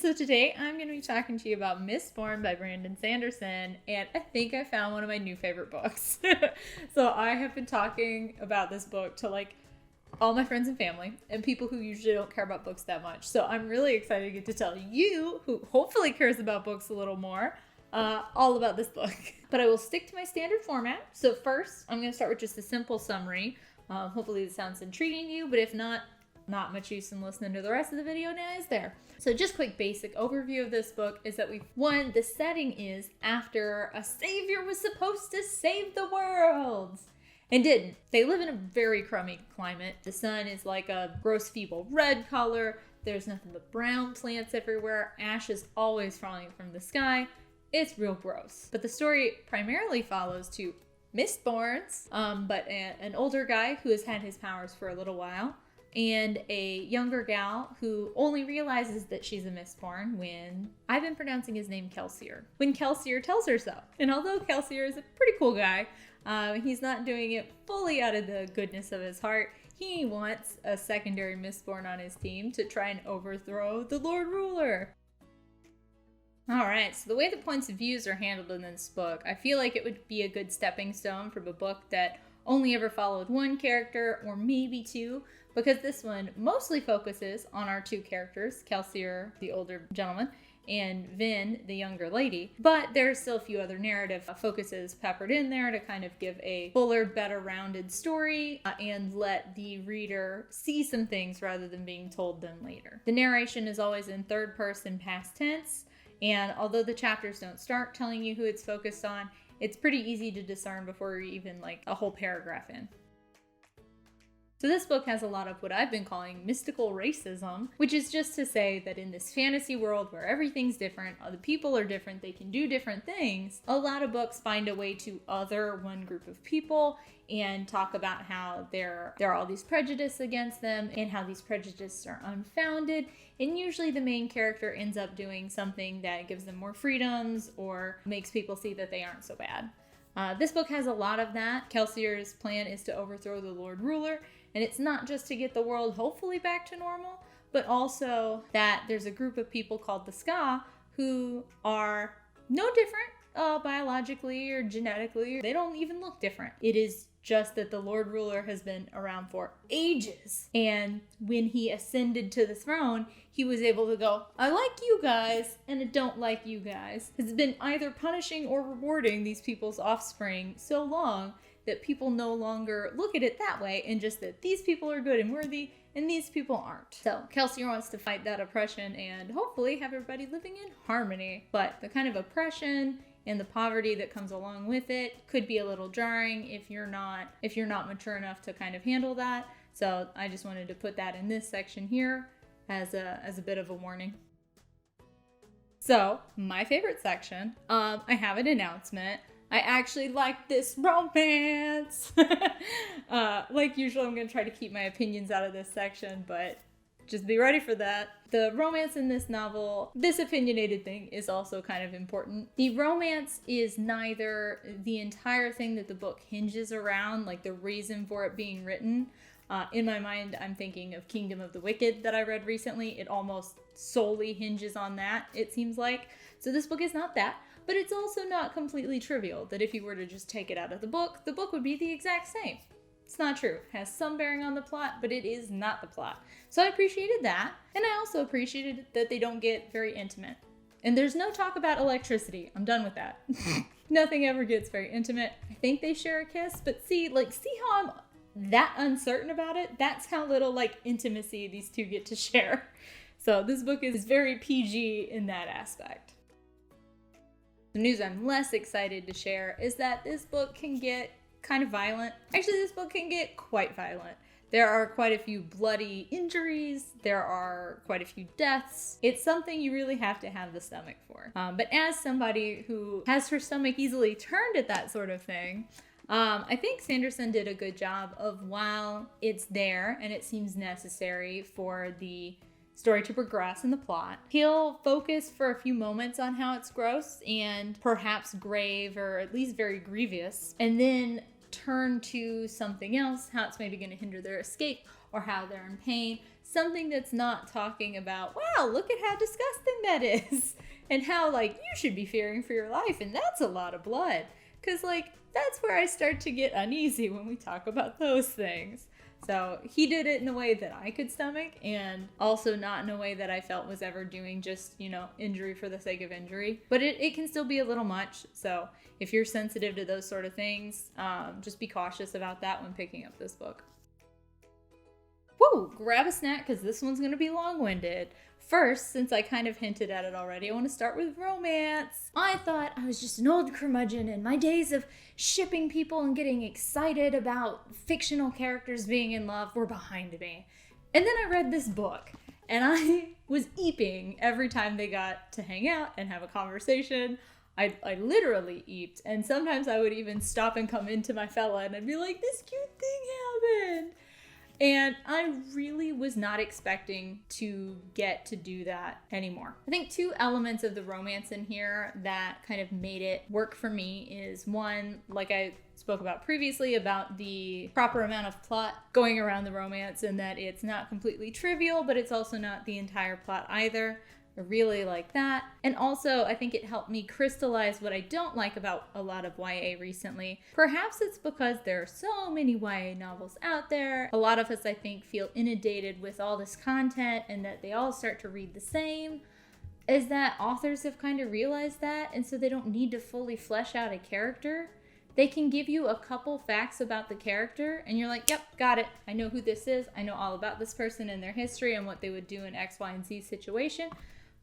So today I'm going to be talking to you about Mistborn by Brandon Sanderson, and I think I found one of my new favorite books. So I have been talking about this book to all my friends and family and people who usually don't care about books that much. So I'm really excited to get to tell you, who hopefully cares about books a little more, all about this book. But I will stick to my standard format. So first, I'm going to start with just a simple summary. Hopefully this sounds intriguing to you, but if not much use in listening to the rest of the video now, is there? So just quick basic overview of this book is that the setting is after a savior was supposed to save the world and didn't. They live in a very crummy climate. The sun is like a gross feeble red color. There's nothing but brown plants everywhere. Ash is always falling from the sky. It's real gross. But the story primarily follows two Mistborns, but an older guy who has had his powers for a little while, and a younger gal who only realizes that she's a Mistborn when, I've been pronouncing his name Kelsier, when Kelsier tells her so. And although Kelsier is a pretty cool guy, he's not doing it fully out of the goodness of his heart. He wants a secondary Mistborn on his team to try and overthrow the Lord Ruler. Alright, so the way the points of views are handled in this book, I feel like it would be a good stepping stone from a book that only ever followed one character or maybe two, because this one mostly focuses on our two characters, Kelsier, the older gentleman, and Vin, the younger lady. But there's still a few other narrative focuses peppered in there to kind of give a fuller, better rounded story and let the reader see some things rather than being told them later. The narration is always in third person past tense, and although the chapters don't start telling you who it's focused on, it's pretty easy to discern before you're even a whole paragraph in. So this book has a lot of what I've been calling mystical racism, which is just to say that in this fantasy world where everything's different, the people are different, they can do different things, a lot of books find a way to other one group of people and talk about how there are all these prejudices against them and how these prejudices are unfounded. And usually the main character ends up doing something that gives them more freedoms or makes people see that they aren't so bad. This book has a lot of that. Kelsier's plan is to overthrow the Lord Ruler, and it's not just to get the world hopefully back to normal, but also that there's a group of people called the Ska who are no different biologically or genetically. They don't even look different. It is just that the Lord Ruler has been around for ages. And when he ascended to the throne, he was able to go, I like you guys, and I don't like you guys. Has been either punishing or rewarding these people's offspring so long that people no longer look at it that way, and just that these people are good and worthy, and these people aren't. So Kelsier wants to fight that oppression and hopefully have everybody living in harmony. But the kind of oppression and the poverty that comes along with it could be a little jarring if you're not mature enough to kind of handle that. So I just wanted to put that in this section here as a bit of a warning. So my favorite section, I have an announcement. I actually like this romance. Like usual, I'm going to try to keep my opinions out of this section, but just be ready for that. The romance in this novel, this opinionated thing, is also kind of important. The romance is neither the entire thing that the book hinges around, like the reason for it being written. In my mind, I'm thinking of Kingdom of the Wicked that I read recently. It almost solely hinges on that, it seems like. So this book is not that, but it's also not completely trivial, that if you were to just take it out of the book would be the exact same. It's not true. It has some bearing on the plot, but it is not the plot. So I appreciated that. And I also appreciated that they don't get very intimate. And there's no talk about electricity. I'm done with that. Nothing ever gets very intimate. I think they share a kiss, but see how I'm that uncertain about it? That's how little intimacy these two get to share. So this book is very PG in that aspect. The news I'm less excited to share is that this book can get kind of violent. Actually, this book can get quite violent. There are quite a few bloody injuries. There are quite a few deaths. It's something you really have to have the stomach for. But as somebody who has her stomach easily turned at that sort of thing, I think Sanderson did a good job of, while it's there and it seems necessary for the story to progress in the plot, he'll focus for a few moments on how it's gross and perhaps grave, or at least very grievous, and then turn to something else, how it's maybe going to hinder their escape or how they're in pain, something that's not talking about, wow, look at how disgusting that is. And how, like, you should be fearing for your life, and that's a lot of blood. Because, like, that's where I start to get uneasy when we talk about those things. So he did it in a way that I could stomach, and also not in a way that I felt was ever doing just, injury for the sake of injury. But it can still be a little much. So if you're sensitive to those sort of things, just be cautious about that when picking up this book. Woo! Grab a snack because this one's going to be long-winded. First, since I kind of hinted at it already, I want to start with romance. I thought I was just an old curmudgeon, and my days of shipping people and getting excited about fictional characters being in love were behind me. And then I read this book, and I was eeping every time they got to hang out and have a conversation. I literally eeped, and sometimes I would even stop and come into my fella, and I'd be like, this cute thing happened. And I really was not expecting to get to do that anymore. I think two elements of the romance in here that kind of made it work for me is one, like I spoke about previously, about the proper amount of plot going around the romance, and that it's not completely trivial, but it's also not the entire plot either. I really like that. And also, I think it helped me crystallize what I don't like about a lot of YA recently. Perhaps it's because there are so many YA novels out there. A lot of us, I think, feel inundated with all this content and that they all start to read the same. Is that authors have kind of realized that, and so they don't need to fully flesh out a character. They can give you a couple facts about the character, and you're like, yep, got it. I know who this is. I know all about this person and their history and what they would do in X, Y, and Z situation.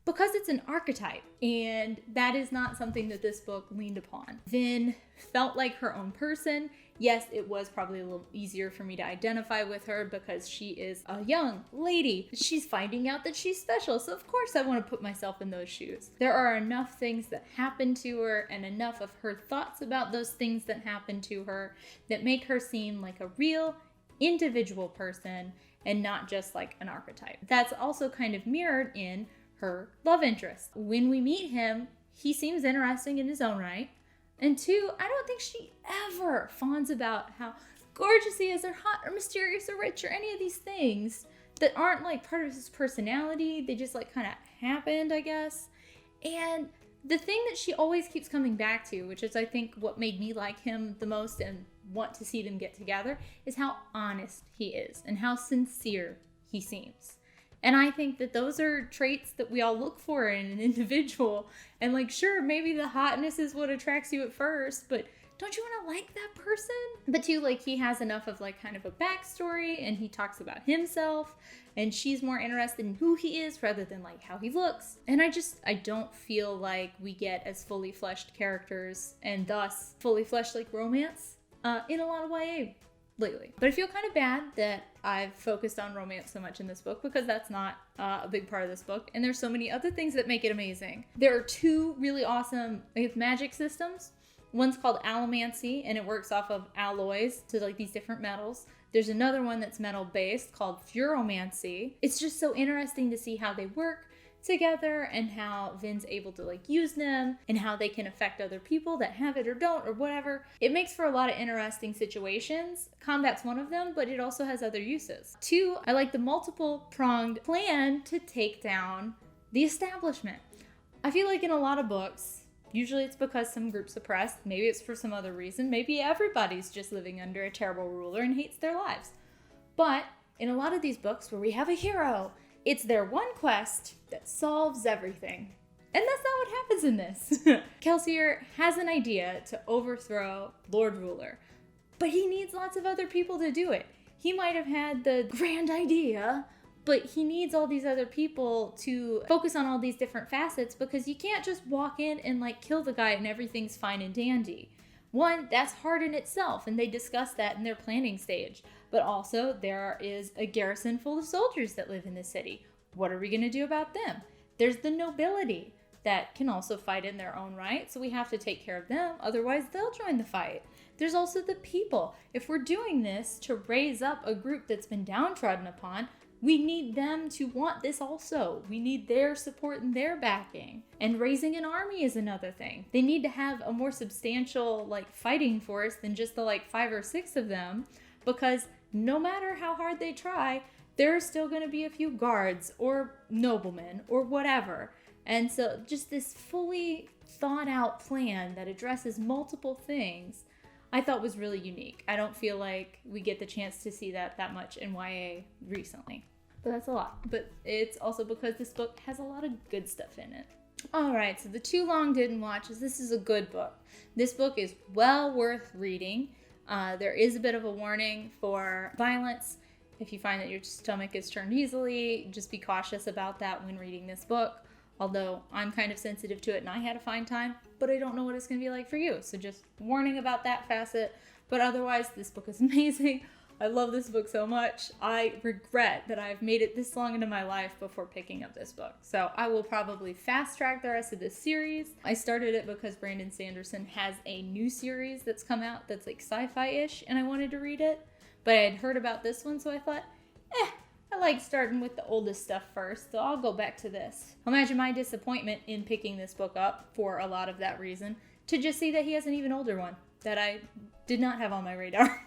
Because it's an archetype, and that is not something that this book leaned upon. Vin felt like her own person. Yes, it was probably a little easier for me to identify with her because she is a young lady. She's finding out that she's special, so of course I want to put myself in those shoes. There are enough things that happen to her and enough of her thoughts about those things that happen to her that make her seem like a real individual person and not just like an archetype. That's also kind of mirrored in her love interest. When we meet him, he seems interesting in his own right. And two, I don't think she ever fawns about how gorgeous he is or hot or mysterious or rich or any of these things that aren't like part of his personality. They just like kind of happened, I guess. And the thing that she always keeps coming back to, which is I think what made me like him the most and want to see them get together, is how honest he is and how sincere he seems. And I think that those are traits that we all look for in an individual. And like, sure, maybe the hotness is what attracts you at first, but don't you want to like that person? But too, like, he has enough of like kind of a backstory, and he talks about himself, and she's more interested in who he is rather than like how he looks. And I don't feel like we get as fully fleshed characters and thus fully fleshed like romance in a lot of YA lately. But I feel kind of bad that I've focused on romance so much in this book because that's not a big part of this book, and there's so many other things that make it amazing. There are two really awesome magic systems. One's called allomancy, and it works off of alloys to like these different metals. There's another one that's metal based called furomancy. It's just so interesting to see how they work together and how Vin's able to like use them and how they can affect other people that have it or don't or whatever. It makes for a lot of interesting situations. Combat's one of them, but it also has other uses. Two, I like the multiple pronged plan to take down the establishment. I feel like in a lot of books, usually it's because some group's oppressed, maybe it's for some other reason, maybe everybody's just living under a terrible ruler and hates their lives. But in a lot of these books where we have a hero, it's their one quest that solves everything. And that's not what happens in this. Kelsier has an idea to overthrow Lord Ruler, but he needs lots of other people to do it. He might have had the grand idea, but he needs all these other people to focus on all these different facets because you can't just walk in and like kill the guy and everything's fine and dandy. One, that's hard in itself, and they discuss that in their planning stage. But also, there is a garrison full of soldiers that live in the city. What are we going to do about them? There's the nobility that can also fight in their own right, so we have to take care of them, otherwise they'll join the fight. There's also the people. If we're doing this to raise up a group that's been downtrodden upon, we need them to want this also. We need their support and their backing. And raising an army is another thing. They need to have a more substantial like fighting force than just the like 5 or 6 of them, because no matter how hard they try, there are still going to be a few guards or noblemen or whatever. And so just this fully thought out plan that addresses multiple things I thought was really unique. I don't feel like we get the chance to see that much in YA recently. But that's a lot. But it's also because this book has a lot of good stuff in it. Alright, so the Too Long Didn't Watch is this is a good book. This book is well worth reading. There is a bit of a warning for violence. If you find that your stomach is turned easily, just be cautious about that when reading this book. Although I'm kind of sensitive to it and I had a fine time, but I don't know what it's going to be like for you. So just warning about that facet. But otherwise, this book is amazing. I love this book so much. I regret that I've made it this long into my life before picking up this book. So I will probably fast track the rest of this series. I started it because Brandon Sanderson has a new series that's come out that's like sci-fi-ish and I wanted to read it. But I had heard about this one, so I thought, I like starting with the oldest stuff first, so I'll go back to this. Imagine my disappointment in picking this book up for a lot of that reason, to just see that he has an even older one that I did not have on my radar.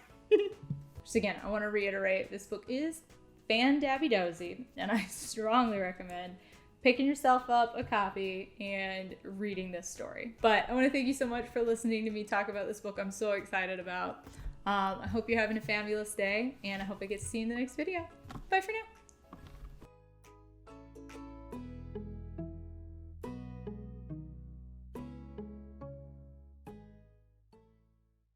Just again, I want to reiterate, this book is fan-dabby-dozy, and I strongly recommend picking yourself up a copy and reading this story. But I want to thank you so much for listening to me talk about this book I'm so excited about. I hope you're having a fabulous day, and I hope I get to see you in the next video. Bye for now.